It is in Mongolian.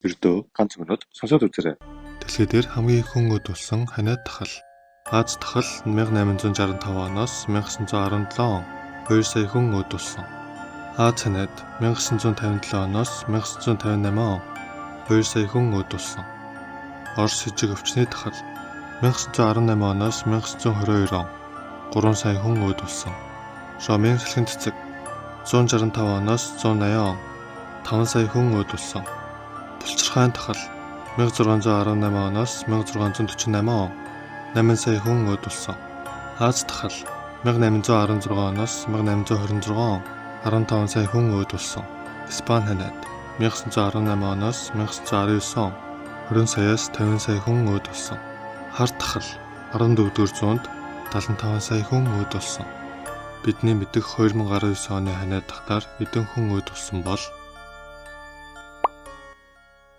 Ердөө ганц өнөд сонсоод үзээрэй. Дэлхий дээр хамгийн их хүн өдөлсөн ханиад тахал. Аз тахал 1865 оноос 1917 он 2 сая хүн өдөлсөн. Аз ханиад 1957 оноос 1958 он 2 сая хүн өдөлсөн. Орос хижиг өвчний тахал 1918 оноос 1922 он 3 сая хүн өдөлсөн. Ромын салхин цэцэг 165 оноос 180 он 5 сая хүн өдөлсөн. Булчирхайн тахал 1618 оноос 1648 он 8 сая хүн өдөлсөн. Аз тахал 1816 оноос 1826 он 15 сая хүн өдөлсөн. Испани ханиад 1918 оноос 1919 он 20 саяас 50 сая хүн өдөлсөн. Хар тахал 14-р зуунд 75 сая хүн өдөлсөн. Бидний мэдэх 2019 оны ханиад тахтаар эдэн хүн өдөлсөн бол